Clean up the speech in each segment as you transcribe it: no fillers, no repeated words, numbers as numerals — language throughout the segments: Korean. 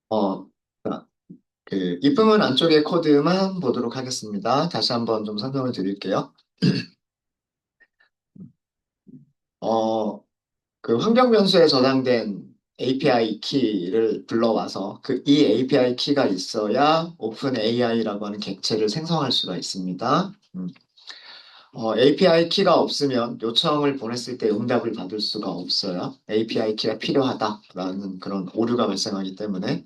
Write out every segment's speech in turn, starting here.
어, 입부문 안쪽의 코드만 보도록 하겠습니다. 다시 한번 좀 설명을 드릴게요. 어, 환경 변수에 저장된 API 키를 불러와서 이 API 키가 있어야 오픈 AI라고 하는 객체를 생성할 수가 있습니다. API 키가 없으면 요청을 보냈을 때 응답을 받을 수가 없어요. API 키가 필요하다라는 그런 오류가 발생하기 때문에.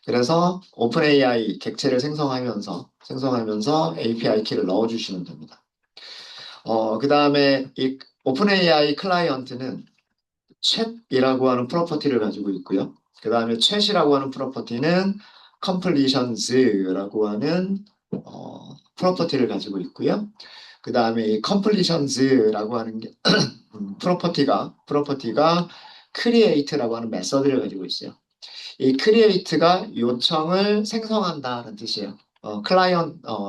그래서 오픈AI 객체를 생성하면서 API 키를 넣어주시면 됩니다. 그 다음에 이 오픈AI 클라이언트는 chat이라고 하는 프로퍼티를 가지고 있고요. 그 다음에 chat이라고 하는 프로퍼티는 completions라고 하는 프로퍼티를 가지고 있고요. 그 다음에 이 completions라고 하는 게 프로퍼티가 create라고 하는 메서드를 가지고 있어요. 이 create가 요청을 생성한다는 뜻이에요.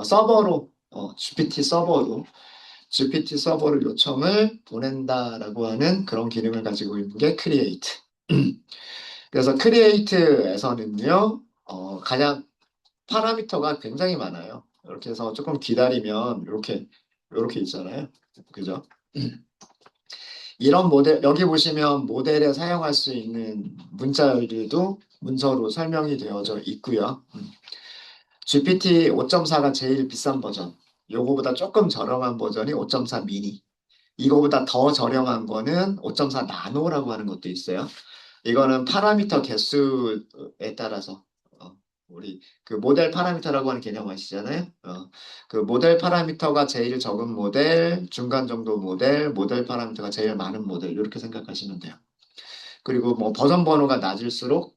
서버로, GPT 서버를 요청을 보낸다라고 하는 그런 기능을 가지고 있는 게 create. 그래서 create에서는요, 가장 파라미터가 굉장히 많아요. 이렇게 해서 조금 기다리면 이렇게 있잖아요. 그죠? 이런 모델, 여기 보시면 모델에 사용할 수 있는 문자열들도 문서로 설명이 되어져 있고요. GPT 5.4가 제일 비싼 버전. 요거보다 조금 저렴한 버전이 5.4 미니. 이거보다 더 저렴한 거는 5.4 나노라고 하는 것도 있어요. 이거는 파라미터 개수에 따라서 우리 모델 파라미터라고 하는 개념 아시잖아요. 모델 파라미터가 제일 적은 모델, 중간 정도 모델 파라미터가 제일 많은 모델 이렇게 생각하시면 돼요. 그리고 뭐 버전 번호가 낮을수록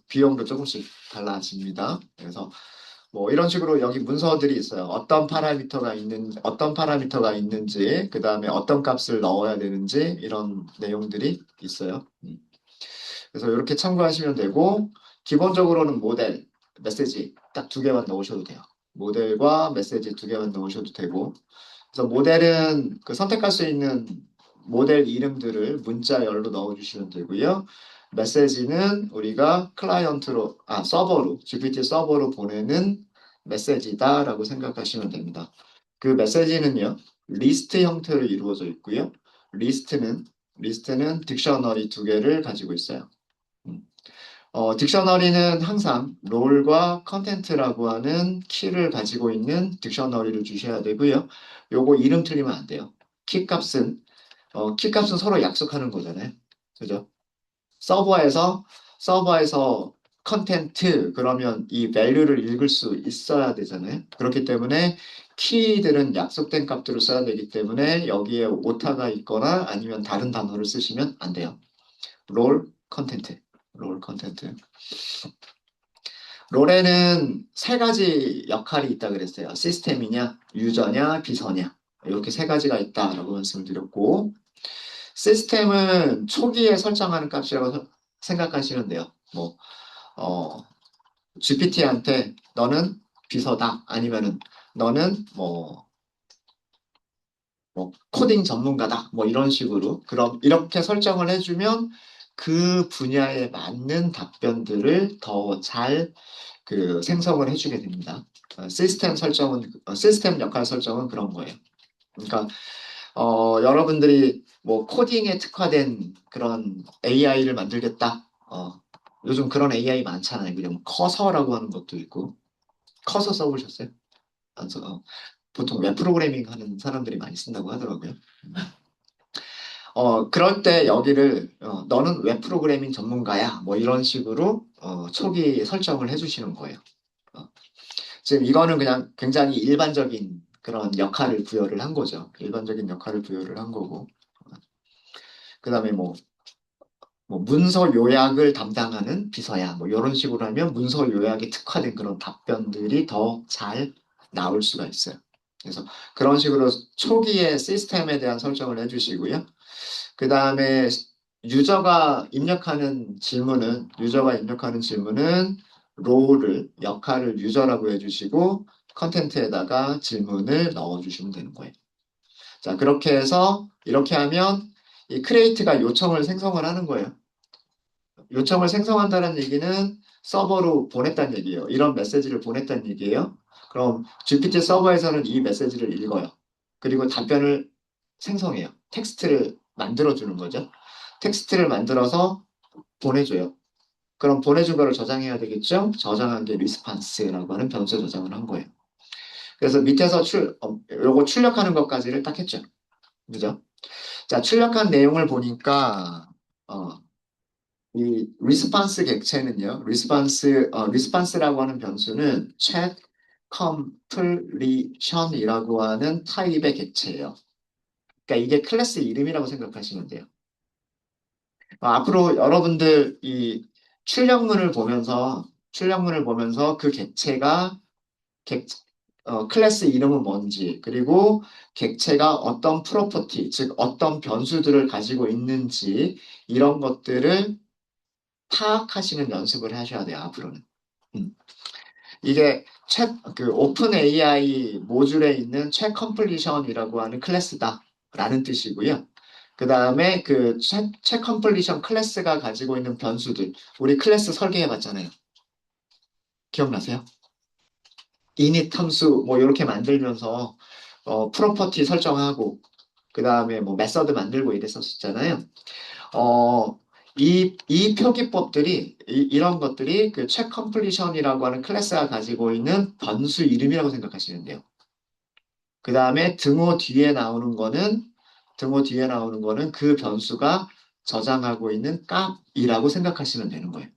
비용도 조금씩 달라집니다. 그래서 뭐 이런 식으로 여기 문서들이 있어요. 어떤 파라미터가 있는지, 그 다음에 어떤 값을 넣어야 되는지 이런 내용들이 있어요. 그래서 이렇게 참고하시면 되고 기본적으로는 모델, 메시지 딱 두 개만 넣으셔도 돼요. 모델과 메시지 두 개만 넣으셔도 되고 그래서 모델은 선택할 수 있는 모델 이름들을 문자열로 넣어주시면 되고요. 메시지는 우리가 서버로, GPT 서버로 보내는 메시지다라고 생각하시면 됩니다. 그 메시지는요, 리스트 형태로 이루어져 있고요. 리스트는, 리스트는 딕셔너리 두 개를 가지고 있어요. 음. 딕셔너리는 항상 롤과 컨텐트라고 하는 키를 가지고 있는 딕셔너리를 주셔야 되고요. 요거 이름 틀리면 안 돼요. 키 값은 서로 약속하는 거잖아요. 그죠? 서버에서, 서버에서 컨텐트, 그러면 이 밸류를 읽을 수 있어야 되잖아요. 그렇기 때문에 키들은 약속된 값들을 써야 되기 때문에 여기에 오타가 있거나 아니면 다른 단어를 쓰시면 안 돼요. 롤 컨텐트. 롤 컨텐트. 롤에는 세 가지 역할이 있다 그랬어요. 시스템이냐, 유저냐, 비서냐. 이렇게 세 가지가 있다라고 말씀을 드렸고, 시스템은 초기에 설정하는 값이라고 생각하시면 돼요. 어, GPT한테 너는 비서다. 아니면은 너는 코딩 전문가다. 뭐 이런 식으로. 그럼 이렇게 설정을 해주면 그 분야에 맞는 답변들을 더 잘 생성을 해주게 됩니다. 시스템 역할 설정은 그런 거예요. 그러니까, 여러분들이 뭐 코딩에 특화된 그런 AI를 만들겠다. 요즘 그런 AI 많잖아요. 그냥 뭐 커서라고 하는 것도 있고. 커서 써보셨어요? 보통 웹 프로그래밍 하는 사람들이 많이 쓴다고 하더라고요. 그럴 때 여기를, 너는 웹 프로그래밍 전문가야. 뭐 이런 식으로, 초기 설정을 해주시는 거예요. 어, 지금 이거는 그냥 굉장히 일반적인 그런 역할을 부여를 한 거죠. 일반적인 역할을 부여를 한 거고. 그 다음에 문서 요약을 담당하는 비서야. 뭐 이런 식으로 하면 문서 요약에 특화된 그런 답변들이 더 잘 나올 수가 있어요. 그래서 그런 식으로 초기에 시스템에 대한 설정을 해주시고요. 그 다음에 유저가 입력하는 질문은 역할을 유저라고 해주시고 컨텐트에다가 질문을 넣어주시면 되는 거예요. 자, 이렇게 하면 이 크리에이트가 요청을 생성을 하는 거예요. 요청을 생성한다는 얘기는 서버로 보냈다는 얘기예요. 이런 메시지를 보냈다는 얘기예요. 그럼 GPT 서버에서는 이 메시지를 읽어요. 그리고 답변을 생성해요. 텍스트를 만들어주는 거죠. 텍스트를 만들어서 보내줘요. 그럼 보내준 거를 저장해야 되겠죠? 저장한 게 리스판스라고 하는 변수 저장을 한 거예요. 그래서 밑에서 요거 출력하는 것까지를 딱 했죠. 그죠? 자, 출력한 내용을 보니까, 어, 이 리스판스 객체는요, 리스판스라고 하는 변수는 chat completion이라고 하는 타입의 객체예요. 그러니까 이게 클래스 이름이라고 생각하시면 돼요. 앞으로 여러분들 이 출력문을 보면서 그 객체가 객, 클래스 이름은 뭔지, 그리고 객체가 어떤 프로퍼티, 즉 어떤 변수들을 가지고 있는지 이런 것들을 파악하시는 연습을 하셔야 돼요, 앞으로는. 음. 이게 그 오픈 AI 모듈에 있는 채 컴플리션이라고 하는 클래스다라는 뜻이고요. 그 다음에 채 컴플리션 클래스가 가지고 있는 변수들, 우리 클래스 설계해 봤잖아요. 기억나세요? init 함수 뭐 이렇게 만들면서 프로퍼티 설정하고 그 다음에 뭐 메서드 만들고 이랬었잖아요. 어, 이 표기법들이, 런 것들이 그 check completion이라고 하는 클래스가 가지고 있는 변수 이름이라고 생각하시면 돼요. 그 다음에 등호 뒤에 나오는 거는 그 변수가 저장하고 있는 값이라고 생각하시면 되는 거예요.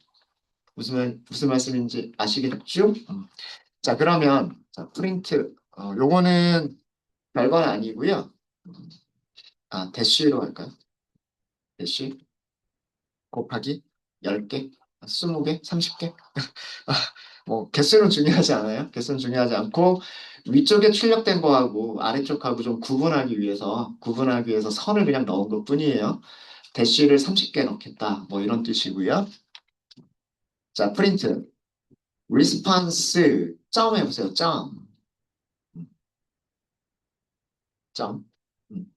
무슨 말씀인지 아시겠죠? 자, 그러면, 자, 프린트. 요거는 별건 아니고요. 대쉬로 할까요? 대쉬 곱하기 10개, 20개, 30개? 뭐 개수는 중요하지 않아요. 개수는 중요하지 않고 위쪽에 출력된 거하고 아래쪽하고 좀 구분하기 위해서 선을 그냥 넣은 것뿐이에요. 대시를 30개 넣겠다. 뭐 이런 뜻이고요. 자, 프린트. 리스판스 점 해보세요. 점. 점. 음.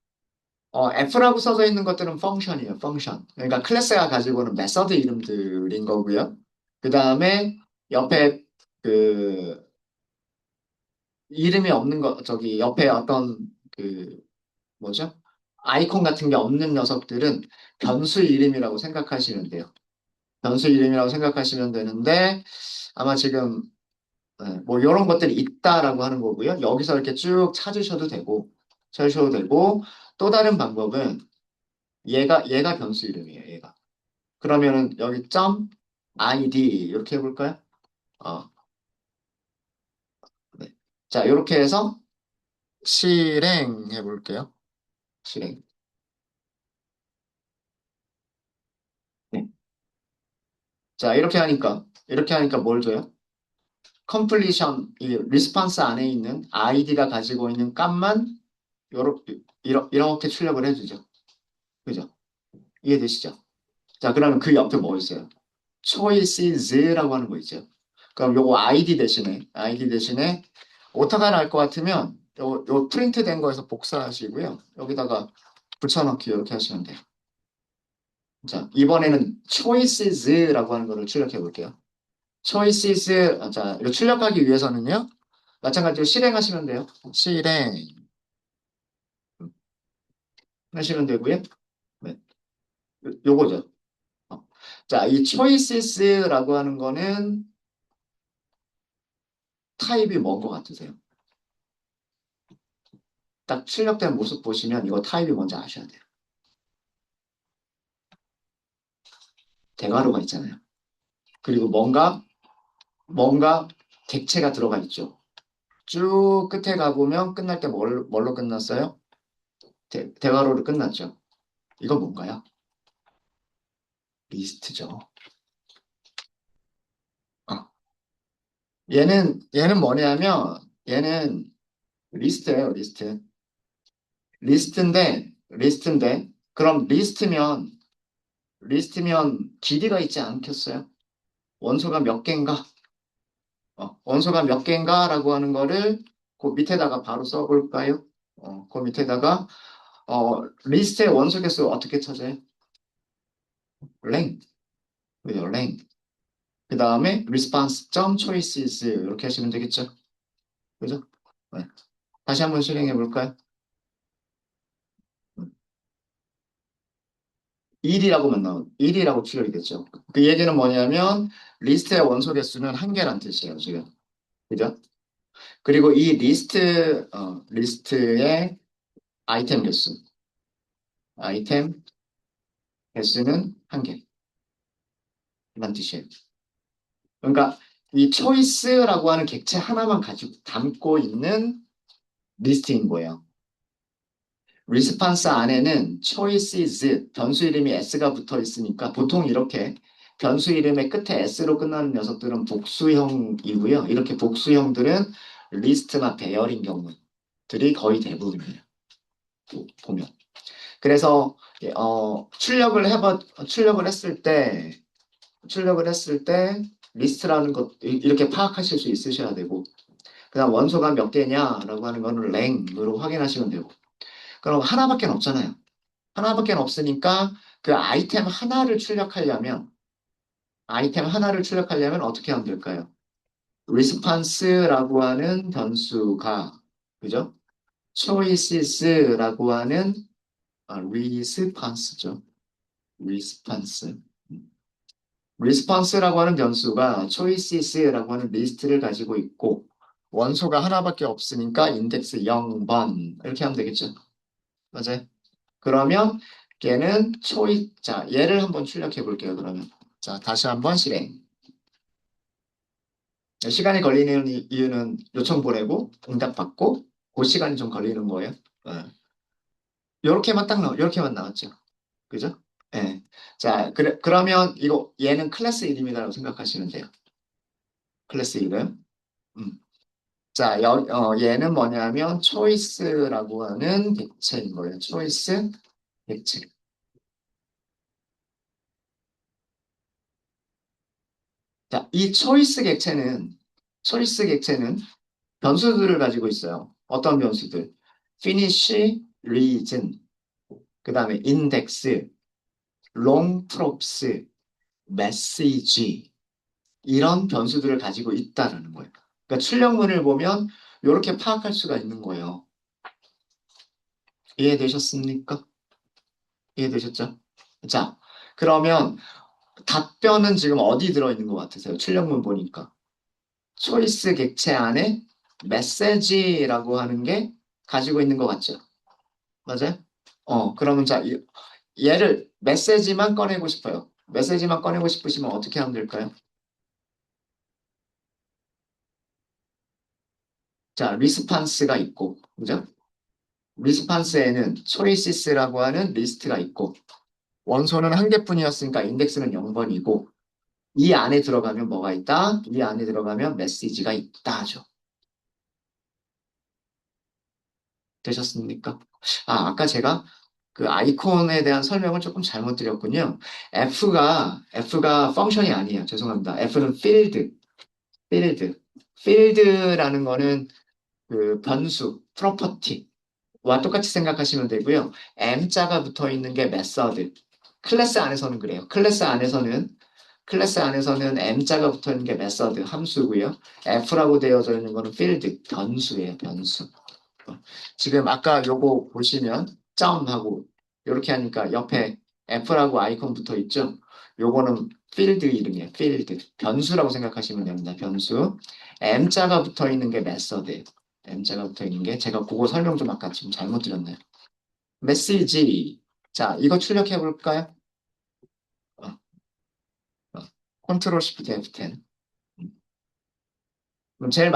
F라고 써져 있는 것들은 펑션이에요. 펑션. 그러니까 클래스가 가지고 는 메서드 이름들인 거고요. 그 다음에 옆에 그 이름이 없는 거, 저기 옆에 어떤 그 뭐죠? 아이콘 같은 게 없는 녀석들은 변수 이름이라고 생각하시면 돼요. 변수 이름이라고 생각하시면 되는데 아마 지금 뭐 이런 것들이 있다라고 하는 거고요. 여기서 이렇게 쭉 찾으셔도 되고 또 다른 방법은 얘가 변수 이름이에요. 얘가. 그러면은 여기 점 id 이렇게 해볼까요? 어, 네. 자, 이렇게 해서 실행해 볼게요. 실행. 네. 자, 이렇게 하니까 뭘 줘요? 컴플리션, 이 리스판스 안에 있는 아이디가 가지고 있는 값만 이렇게 출력을 해주죠. 그죠? 이해되시죠? 자, 그러면 그 옆에 뭐 있어요? choices라고 하는 거 있죠. 그럼 요거 아이디 대신에 오타가 날 것 같으면 요 프린트 된 거에서 복사하시고요. 여기다가 붙여넣기 이렇게 하시면 돼요. 자, 이번에는 choices라고 하는 거를 출력해 볼게요. 자, 이거 출력하기 위해서는요. 마찬가지로 실행하시면 돼요. 실행하시면 되고요. 네, 요거죠. 어. 자, 이 choices라고 하는 거는 타입이 뭔 것 같으세요? 딱 출력된 모습 보시면 이거 타입이 뭔지 아셔야 돼요. 대괄호가 있잖아요. 그리고 뭔가 객체가 들어가 있죠. 쭉 끝에 가보면 끝날 때 뭘로 끝났어요? 대괄호로 끝났죠. 이거 뭔가요? 리스트죠. 어. 얘는 뭐냐면 얘는 리스트예요, 리스트. 리스트인데 그럼 리스트면 길이가 있지 않겠어요? 원소가 몇 개인가? 원소가 몇 개인가라고 하는 거를 그 밑에다가 바로 써볼까요? 그 밑에다가 리스트의 원소 개수 어떻게 찾아요? 랭. 그죠? 랭. 그 다음에 response.choices 이렇게 하시면 되겠죠? 그죠? 네. 다시 한번 실행해 볼까요? 1이라고만 나온 1이라고 출력이 됐죠. 그 얘기는 뭐냐면 리스트의 원소 개수는 한 개란 뜻이에요, 지금. 그죠? 그리고 이 리스트의 아이템 개수, 아이템 개수는 한 개란 뜻이에요. 그러니까 이 초이스라고 하는 객체 하나만 가지고 담고 있는 리스트인 거예요. 리스판스 안에는 choices 변수 이름이 s가 붙어 있으니까 보통 이렇게 변수 이름의 끝에 s로 끝나는 녀석들은 복수형이고요. 이렇게 복수형들은 리스트나 배열인 경우들이 거의 대부분이에요. 보면. 그래서 출력을 했을 때 리스트라는 것 이렇게 파악하실 수 있으셔야 되고 그다음 원소가 몇 개냐라고 하는 거는 랭으로 확인하시면 되고 그럼 하나밖에 없잖아요. 하나밖에 없으니까 그 아이템 하나를 출력하려면 어떻게 하면 될까요? response라고 하는 변수가 그죠? choices라고 하는 response죠. response. response라고 하는 변수가 choices라고 하는 리스트를 가지고 있고 원소가 하나밖에 없으니까 인덱스 0번 이렇게 하면 되겠죠. 맞아요. 그러면 얘는 자, 얘를 한번 출력해 볼게요, 그러면. 자, 다시 한번 실행. 시간이 걸리는 이유는 요청 보내고, 응답 받고, 그 시간이 좀 걸리는 거예요. 요렇게만 나왔죠. 그죠? 예. 자, 그러면 얘는 클래스 이름이라고 생각하시면 돼요. 클래스 이름. 음. 자, 얘는 뭐냐면, 초이스라고 하는 객체인 거예요. 초이스 객체. 자, 이 초이스 객체는 변수들을 가지고 있어요. 어떤 변수들? finish, reason, 그 다음에 index, long props, message 이런 변수들을 가지고 있다라는 거예요. 그러니까 출력문을 보면 이렇게 파악할 수가 있는 거예요. 이해되셨습니까? 이해되셨죠? 자, 그러면 답변은 지금 어디 들어있는 것 같으세요? 출력문 보니까. 초이스 객체 안에 메시지라고 하는 게 가지고 있는 것 같죠? 맞아요? 그러면 자, 얘를 메시지만 꺼내고 싶어요. 메시지만 꺼내고 싶으시면 어떻게 하면 될까요? 자, 리스판스가 있고, 그죠? 리스판스에는 초이시스라고 하는 리스트가 있고, 원소는 한 개뿐이었으니까 인덱스는 0번이고, 이 안에 들어가면 뭐가 있다? 이 안에 들어가면 메시지가 있다 하죠. 되셨습니까? 아까 제가 그 아이콘에 대한 설명을 조금 잘못 드렸군요. F가 펑션이 아니에요. 죄송합니다. F는 필드. 필드라는 거는 그 변수, 프로퍼티와 똑같이 생각하시면 되고요. M자가 붙어 있는 게 메서드. 클래스 안에서는 그래요. 클래스 안에서는 M자가 붙어 있는 게 메서드, 함수고요. F라고 되어져 있는 거는 필드, 변수예요, 변수. 지금 아까 요거 보시면 점하고 이렇게 하니까 옆에 F라고 아이콘 붙어 있죠? 요거는 필드 이름이에요. 필드. 변수라고 생각하시면 됩니다. 변수. M자가 붙어 있는 게 메서드예요. M자가 붙어 있는 게 제가 그거 설명 좀 아까 지금 잘못 드렸네요. 메시지. 자, 이거 출력해 볼까요? 어, 어. 컨트롤 시프트 F10. 그럼 제일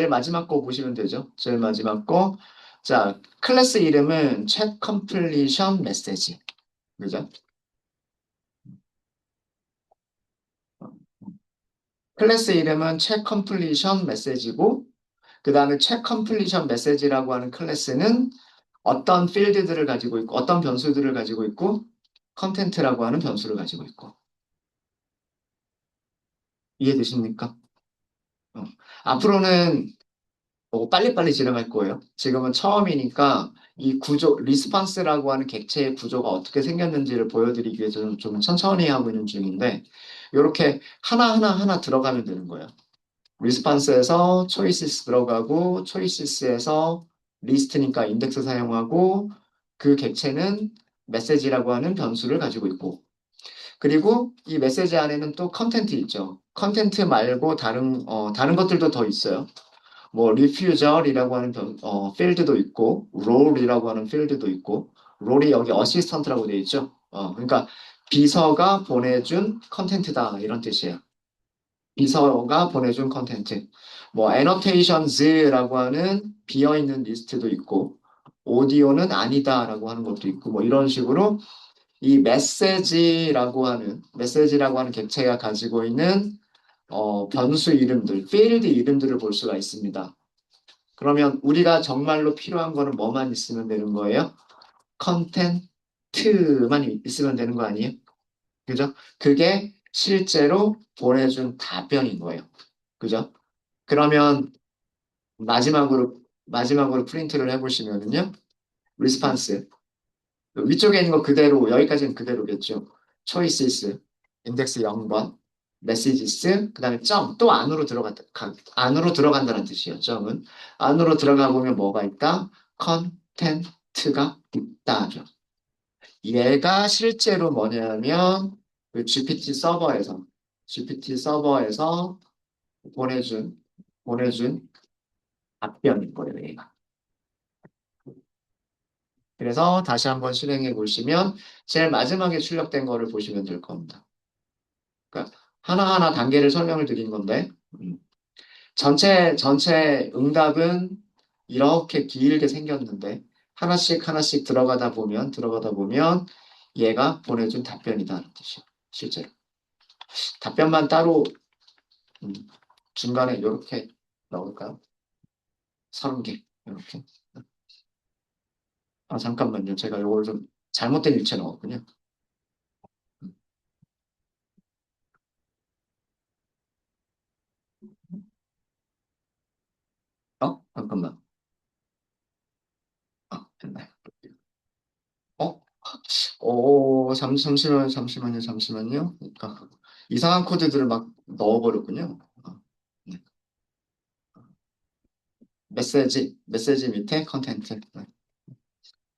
마지막 거 보시면 되죠. 제일 마지막 거. 자, 클래스 이름은 check completion message. 그죠? 클래스 이름은 check completion message고, 그 다음에 check completion message라고 하는 클래스는 어떤 필드들을 가지고 있고, 어떤 변수들을 가지고 있고, 컨텐트라고 하는 변수를 가지고 있고. 이해되십니까? 어. 앞으로는 빨리빨리 진행할 거예요. 지금은 처음이니까 이 구조, 리스판스라고 하는 객체의 구조가 어떻게 생겼는지를 보여드리기 위해서 좀 천천히 하고 있는 중인데, 이렇게 하나 들어가면 되는 거예요. 리스판스에서 초이시스 들어가고, 초이시스에서 리스트니까 인덱스 사용하고, 그 객체는 메시지라고 하는 변수를 가지고 있고, 그리고 이 메시지 안에는 또 컨텐트 있죠. 컨텐트 말고 다른 것들도 더 있어요. 뭐 리퓨저이라고 하는 필드도 있고 롤이라고 하는 필드도 있고 롤이 여기 어시스턴트라고 되어 있죠. 그러니까 비서가 보내준 컨텐츠다 이런 뜻이에요. 비서가 보내준 컨텐츠. 뭐 annotatations라고 하는 비어있는 리스트도 있고 오디오는 아니다라고 하는 것도 있고 뭐 이런 식으로 이 메시지라고 하는 객체가 가지고 있는 변수 이름들, 필드 이름들을 볼 수가 있습니다. 그러면 우리가 정말로 필요한 거는 뭐만 있으면 되는 거예요? 컨텐트만 있으면 되는 거 아니에요? 그죠? 그게 실제로 보내준 답변인 거예요. 그죠? 그러면 마지막으로 프린트를 해보시면은요. 리스판스. 위쪽에 있는 거 그대로, 여기까지는 그대로겠죠. choices, 인덱스 0번, messages, 그 다음에 점, 또 안으로 들어간다는 뜻이에요, 점은. 안으로 들어가 보면 뭐가 있다? 컨텐트가 있다죠. 얘가 실제로 뭐냐면, 그 GPT 서버에서 보내준, 보내준 답변인 거예요, 얘가. 그래서 다시 한번 실행해 보시면, 제일 마지막에 출력된 거를 보시면 될 겁니다. 그러니까 하나하나 단계를 설명을 드린 건데, 음, 전체 응답은 이렇게 길게 생겼는데, 하나씩 들어가다 보면, 얘가 보내준 답변이다는 뜻이에요. 실제로. 답변만 따로, 음, 중간에 이렇게 넣을까요? 30개. 이렇게. 아, 잠깐만요. 제가 이걸 좀 잘못된 위치에 넣었군요. 음, 잠깐만. 됐나요? 어? 잠시만요. 그러니까 이상한 코드들을 막 넣어버렸군요. 네. 메시지 밑에 컨텐트. 네.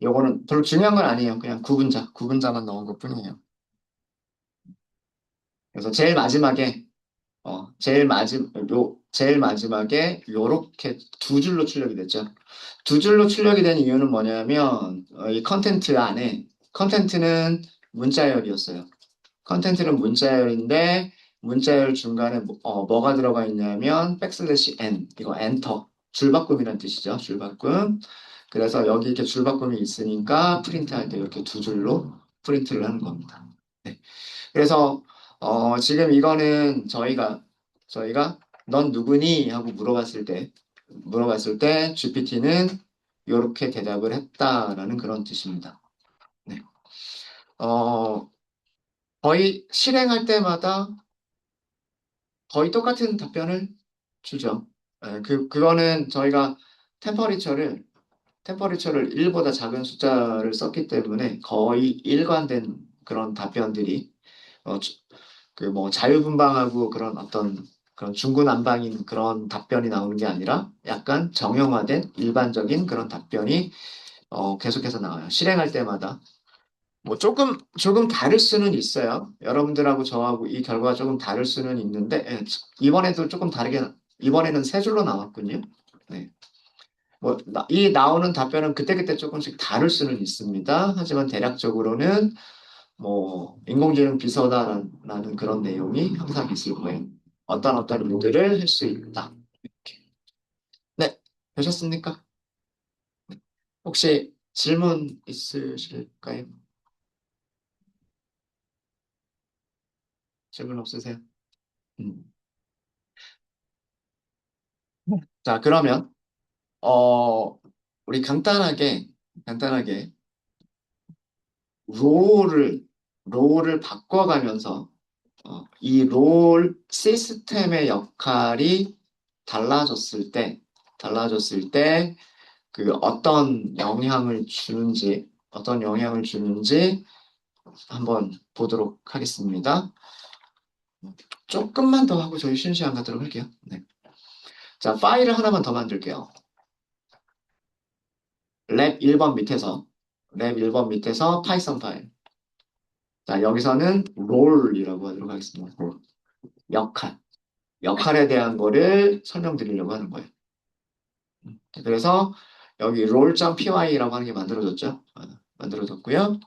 요거는 별로 중요한 건 아니에요. 그냥 구분자만 넣은 것뿐이에요. 그래서 제일 마지막에 요렇게 두 줄로 출력이 됐죠. 두 줄로 출력이 된 이유는 뭐냐면, 이 컨텐트는 문자열이었어요. 컨텐츠는 문자열인데 문자열 중간에 뭐가 들어가 있냐면 백슬래시 n 이거 엔터 줄바꿈이란 뜻이죠. 줄바꿈. 그래서 여기 이렇게 줄바꿈이 있으니까 프린트할 때 이렇게 두 줄로 프린트를 하는 겁니다. 네. 그래서 지금 이거는 저희가 넌 누구니 하고 물어봤을 때 GPT는 이렇게 대답을 했다라는 그런 뜻입니다. 네. 어, 거의 실행할 때마다 거의 똑같은 답변을 주죠. 그거는 저희가 템퍼리처를, 템퍼리처를 1보다 작은 숫자를 썼기 때문에 거의 일관된 그런 답변들이, 그 뭐 자유분방하고 그런 어떤 그런 중구난방인 그런 답변이 나오는 게 아니라 약간 정형화된 일반적인 그런 답변이 계속해서 나와요. 실행할 때마다. 뭐 조금 다를 수는 있어요. 여러분들하고 저하고 이 결과가 조금 다를 수는 있는데, 이번에도 조금 이번에는 세 줄로 나왔군요. 네. 뭐, 이 나오는 답변은 그때그때 조금씩 다를 수는 있습니다. 하지만 대략적으로는 뭐, 인공지능 비서다라는 그런 내용이 항상 있을 거예요. 어떤 일들을 할 수 있다. 이렇게. 네. 되셨습니까? 혹시 질문 있으실까요? 질문 없으세요? 음. 자, 그러면 어, 우리 간단하게 롤을, 롤을 바꿔가면서, 이 롤 시스템의 역할이 달라졌을 때, 달라졌을 때 그 어떤 영향을 주는지 한번 보도록 하겠습니다. 조금만 더 하고 저희 쉬는 시간 갖도록 할게요. 네. 자, 파일을 하나만 더 만들게요. 랩 1번 밑에서, 랩 1번 밑에서 파이썬 파일. 자, 여기서는 롤이라고 하도록 하겠습니다. 롤. 역할. 역할에 대한 거를 설명드리려고 하는 거예요. 그래서 여기 롤.py라고 하는 게 만들어졌죠. 만들어졌고요.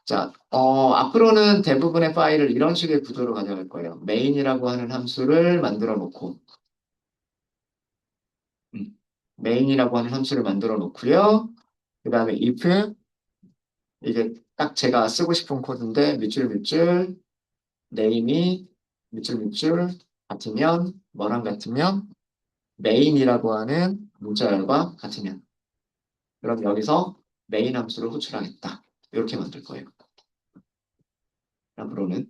자, 앞으로는 대부분의 파일을 이런 식의 구조로 가져갈 거예요. 메인이라고 하는 함수를 만들어 놓고, 음, 메인이라고 하는 함수를 만들어 놓고요. 그 다음에 if, 이게 딱 제가 쓰고 싶은 코드인데, 밑줄, 네임이 밑줄 같으면, 뭐랑 같으면, 메인이라고 하는 문자열과 같으면, 그럼 여기서 메인 함수를 호출하겠다. 이렇게 만들 거예요. 앞으로는.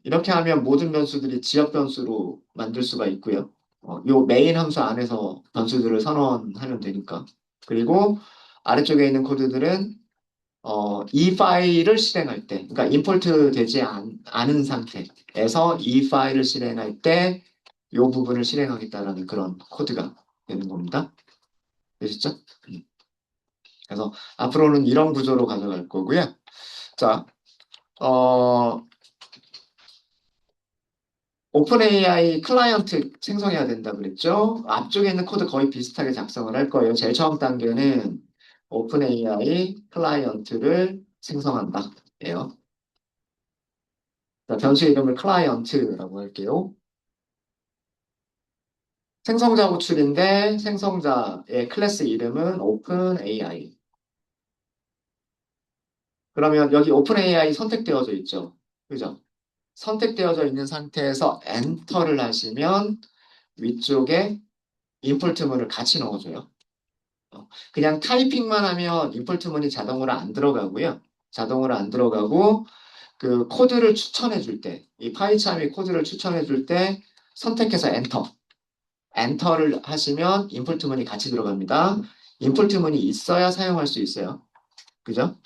이렇게 하면 모든 변수들이 지역 변수로 만들 수가 있고요. 요 메인 함수 안에서 변수들을 선언하면 되니까. 그리고 아래쪽에 있는 코드들은 이 파일을 실행할 때, 그러니까 임포트 되지 않은 상태에서 이 파일을 실행할 때 이 부분을 실행하겠다라는 그런 코드가 되는 겁니다. 되셨죠? 그래서 앞으로는 이런 구조로 가져갈 거고요. 자, 어, 오픈 AI 클라이언트 생성해야 된다 그랬죠? 앞쪽에 있는 코드 거의 비슷하게 작성을 할 거예요. 제일 처음 단계는 오픈 AI 클라이언트를 생성한다. 예요. 자, 변수 이름을 클라이언트라고 할게요. 생성자 호출인데 생성자의 클래스 이름은 오픈 AI. 그러면 여기 오픈 AI 선택되어져 있죠. 그죠? 선택되어져 있는 상태에서 엔터를 하시면 위쪽에 임포트문을 같이 넣어줘요. 그냥 타이핑만 하면 임포트문이 자동으로 안 들어가고요. 자동으로 안 들어가고 그 코드를 추천해 줄 때, 이 파이참이 코드를 추천해 줄 때 선택해서 엔터. 엔터를 하시면 임포트문이 같이 들어갑니다. 임포트문이 있어야 사용할 수 있어요. 그죠?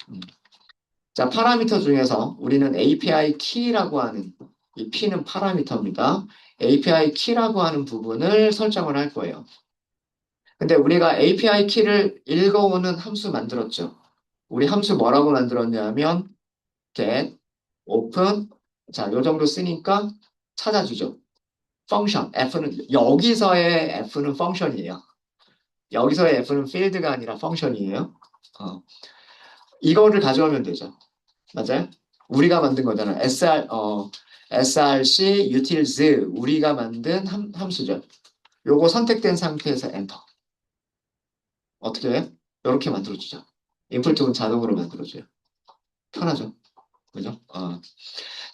자, 파라미터 중에서 우리는 API 키라고 하는 이 P는 파라미터입니다. API 키라고 하는 부분을 설정을 할 거예요. 근데 우리가 API 키를 읽어오는 함수 만들었죠. 우리 함수 뭐라고 만들었냐면 get, open, 자, 요 정도 쓰니까 찾아주죠. 펑션, 여기서의 F는 펑션이에요. 여기서의 F는 필드가 아니라 펑션이에요. 어, 이거를 가져오면 되죠. 맞아요? 우리가 만든 거잖아요. src utils 우리가 만든 함수죠. 요거 선택된 상태에서 엔터. 어떻게 해요? 이렇게 만들어주죠. 인풋은 자동으로 만들어줘요. 편하죠. 그죠?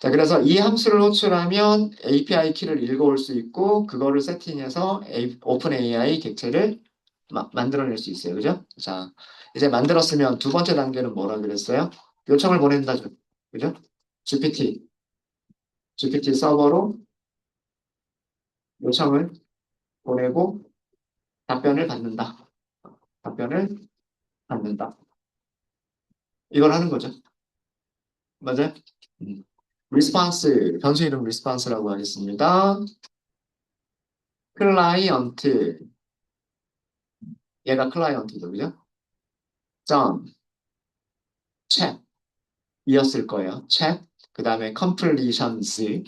자, 그래서 이 함수를 호출하면 API 키를 읽어올 수 있고, 그거를 세팅해서 오픈 AI 객체를 만들어낼 수 있어요. 그죠? 자, 이제 만들었으면 두 번째 단계는 뭐라 그랬어요? 요청을 보낸다죠. 그죠? GPT, GPT 서버로 요청을 보내고 답변을 받는다. 답변을 받는다. 이걸 하는 거죠. 맞아요? 음. 리스폰스, 변수 이름 리스폰스라고 하겠습니다. 클라이언트, 얘가 클라이언트죠, 그죠? 점, 챗, 이었을 거예요. 챗, 그 다음에 completions.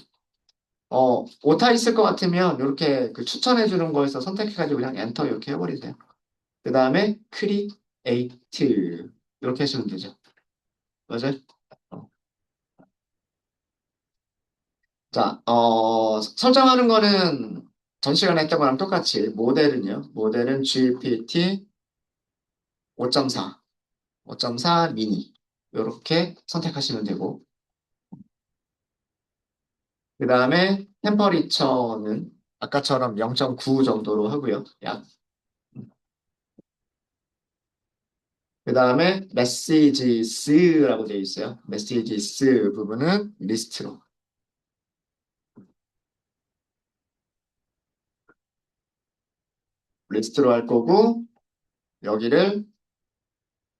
오타 있을 것 같으면 이렇게 그 추천해주는 거에서 선택해가지고 그냥 엔터 이렇게 해버리세요. 그 다음에 create, 이렇게 하시면 되죠. 맞아요? 어. 자, 설정하는 거는 전 시간에 했던 거랑 똑같이 모델은 GPT 5.4, 5.4 미니 이렇게 선택하시면 되고 그 다음에 템퍼리처는 아까처럼 0.9 정도로 하고요. 약. 그 다음에 메시지스라고 되어 있어요. 메시지스 부분은 리스트로. 리스트로 할 거고, 여기를,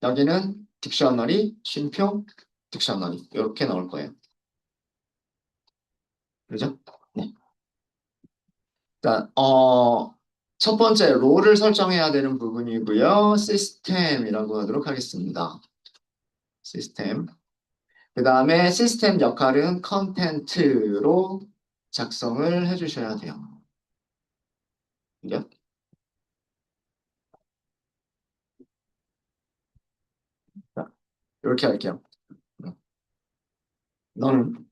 여기는 딕셔너리, 쉼표, 딕셔너리. 이렇게 나올 거예요. 그죠? 네. 자, 첫 번째, 롤을 설정해야 되는 부분이고요. 시스템이라고 하도록 하겠습니다. 시스템. 그 다음에 시스템 역할은 컨텐트로 작성을 해주셔야 돼요. 그죠? 자, 이렇게 할게요. 너는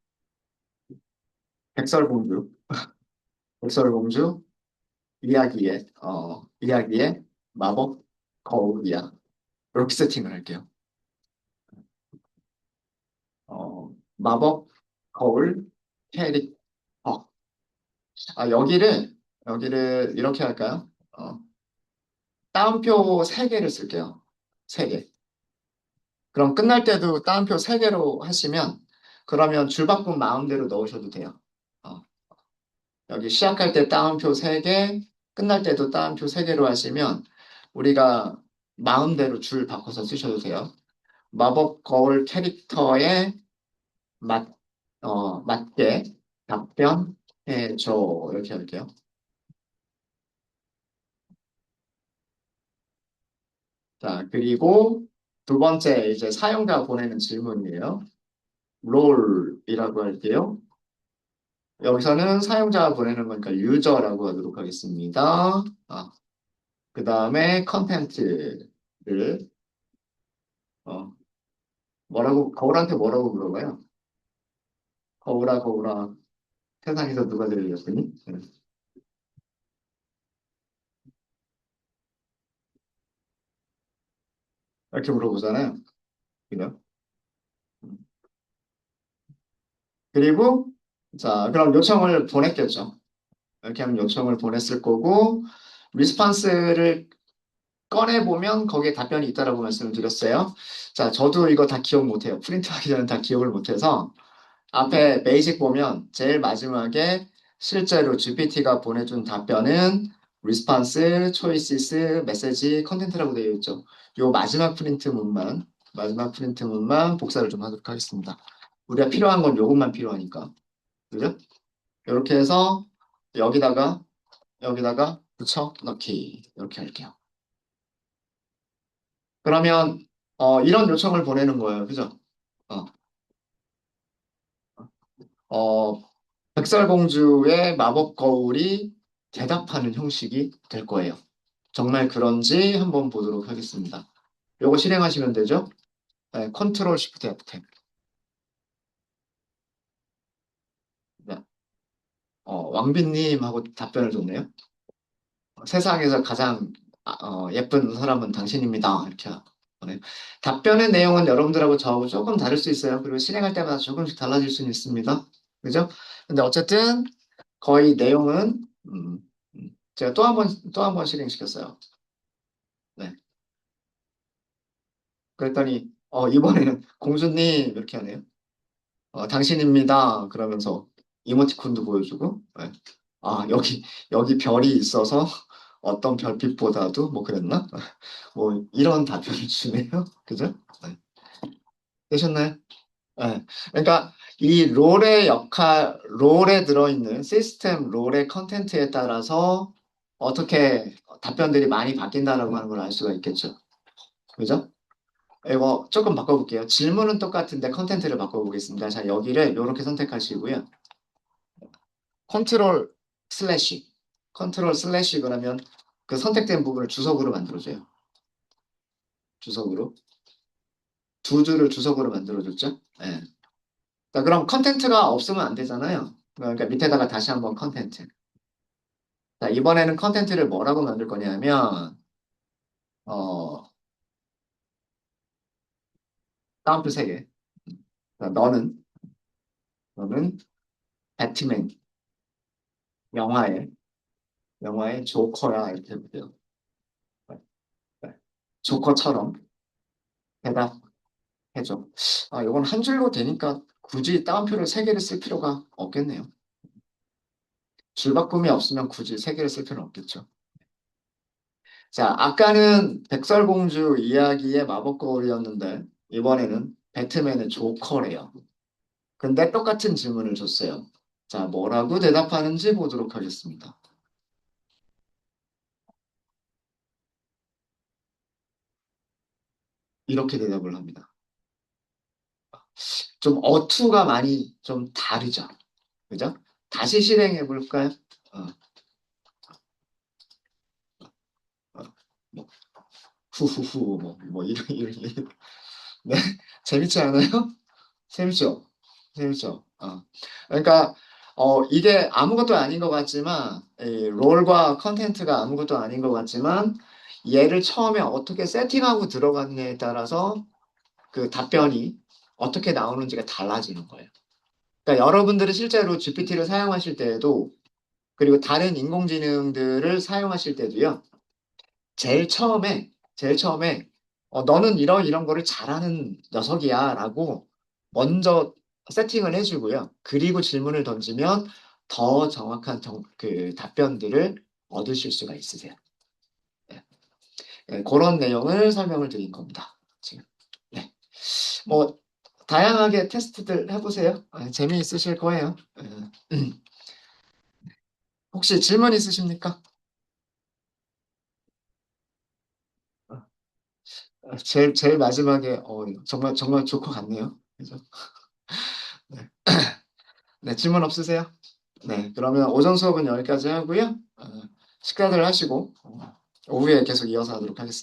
백설공주, 백설공주 이야기의 마법 거울이야. 이렇게 세팅을 할게요. 마법 거울 캐릭터. 여기를 이렇게 할까요? 따옴표 3개를 쓸게요. 3개. 그럼 끝날 때도 따옴표 3개로 하시면, 그러면 줄바꿈 마음대로 넣으셔도 돼요. 어, 여기 시작할 때 따옴표 3개, 끝날 때도 따옴표 3개로 하시면, 우리가 마음대로 줄 바꿔서 쓰셔도 돼요. 마법 거울 캐릭터에 맞, 맞게 답변해줘. 이렇게 할게요. 자, 그리고 두 번째 이제 사용자 보내는 질문이에요. 롤이라고 할게요. 여기서는 사용자가 보내는 거니까 유저라고 하도록 하겠습니다. 그 다음에 컨텐츠를 어, 거울한테 뭐라고 물어봐요? 거울아, 거울아, 세상에서 누가 제일 예쁘니? 이렇게 물어보잖아요. 그죠? 그리고 자, 그럼 요청을 보냈겠죠. 이렇게 하면 요청을 보냈을 거고 리스판스를 꺼내보면 거기에 답변이 있다라고 말씀을 드렸어요. 자, 저도 이거 다 기억 못해요. 프린트하기 전에 다 기억을 못해서 앞에 베이직 보면 제일 마지막에 실제로 GPT가 보내준 답변은 response, choices, message, content라고 되어 있죠. 요 마지막 프린트 문만 복사를 좀 하도록 하겠습니다. 우리가 필요한 건 요것만 필요하니까. 그죠? 이렇게 해서 여기다가 붙여 넣기 이렇게 할게요. 그러면 이런 요청을 보내는 거예요. 그죠? 어, 어, 백설공주의 마법 거울이 대답하는 형식이 될 거예요. 정말 그런지 한번 보도록 하겠습니다. 요거 실행하시면 되죠? 네, 컨트롤 시프트 F10. 네. 왕비님 하고 답변을 줬네요. 세상에서 가장 예쁜 사람은 당신입니다. 이렇게 보내요. 답변의 내용은 여러분들하고 저하고 조금 다를 수 있어요. 그리고 실행할 때마다 조금씩 달라질 수는 있습니다. 그죠? 근데 어쨌든 거의 내용은 제가 또 한 번 실행시켰어요. 네. 그랬더니 이번에는 공주님 이렇게 하네요. 당신입니다. 그러면서 이모티콘도 보여주고 네. 여기 별이 있어서 어떤 별빛보다도 뭐 그랬나? 뭐 이런 답변을 주네요. 그죠? 네. 되셨나요? 네. 그러니까 이 롤에 들어있는 시스템 롤의 컨텐츠에 따라서 어떻게 답변들이 많이 바뀐다라고 하는 걸 알 수가 있겠죠. 그죠? 이거 조금 바꿔볼게요. 질문은 똑같은데 컨텐츠를 바꿔보겠습니다. 자, 여기를 이렇게 선택하시고요. 컨트롤 슬래시. 컨트롤 슬래시 그러면 그 선택된 부분을 주석으로 만들어줘요. 주석으로. 두 줄을 주석으로 만들어줬죠. 네. 자, 그럼 컨텐츠가 없으면 안 되잖아요. 그러니까 밑에다가 다시 한번 컨텐츠. 자, 이번에는 컨텐츠를 뭐라고 만들 거냐면, 어, 다음표 3개. 자, 너는 배트맨, 영화의, 영화의 조커야. 이렇게 해보세요. 네, 네. 조커처럼 대답해줘. 이건 한 줄로 되니까 굳이 따옴표를 3개를 쓸 필요가 없겠네요. 줄바꿈이 없으면 굳이 3개를 쓸 필요는 없겠죠. 자, 아까는 백설공주 이야기의 마법 거울이었는데, 이번에는 배트맨의 조커래요. 근데 똑같은 질문을 줬어요. 자, 뭐라고 대답하는지 보도록 하겠습니다. 이렇게 대답을 합니다. 좀 어투가 많이 좀 다르죠. 그죠? 다시 실행해 볼까요? 어, 어, 뭐, 후후후, 이런. 네, 재밌지 않아요? 재밌죠? 재밌죠? 그러니까, 이게 아무것도 아닌 것 같지만, 이 롤과 컨텐츠가 아무것도 아닌 것 같지만, 얘를 처음에 어떻게 세팅하고 들어갔냐에 따라서 그 답변이 어떻게 나오는지가 달라지는 거예요. 그러니까 여러분들이 실제로 GPT를 사용하실 때에도, 그리고 다른 인공지능들을 사용하실 때도요, 제일 처음에, 너는 이런 거를 잘하는 녀석이야 라고 먼저 세팅을 해주고요. 그리고 질문을 던지면 더 정확한 그 답변들을 얻으실 수가 있으세요. 네. 네, 그런 내용을 설명을 드린 겁니다. 지금. 네. 뭐, 다양하게 테스트들 해보세요. 재미있으실 거예요. 혹시 질문 있으십니까? 제일 마지막에, 정말 좋을 것 같네요. 그죠? 네. 네, 질문 없으세요? 네, 그러면 오전 수업은 여기까지 하고요. 식사들 하시고, 오후에 계속 이어서 하도록 하겠습니다.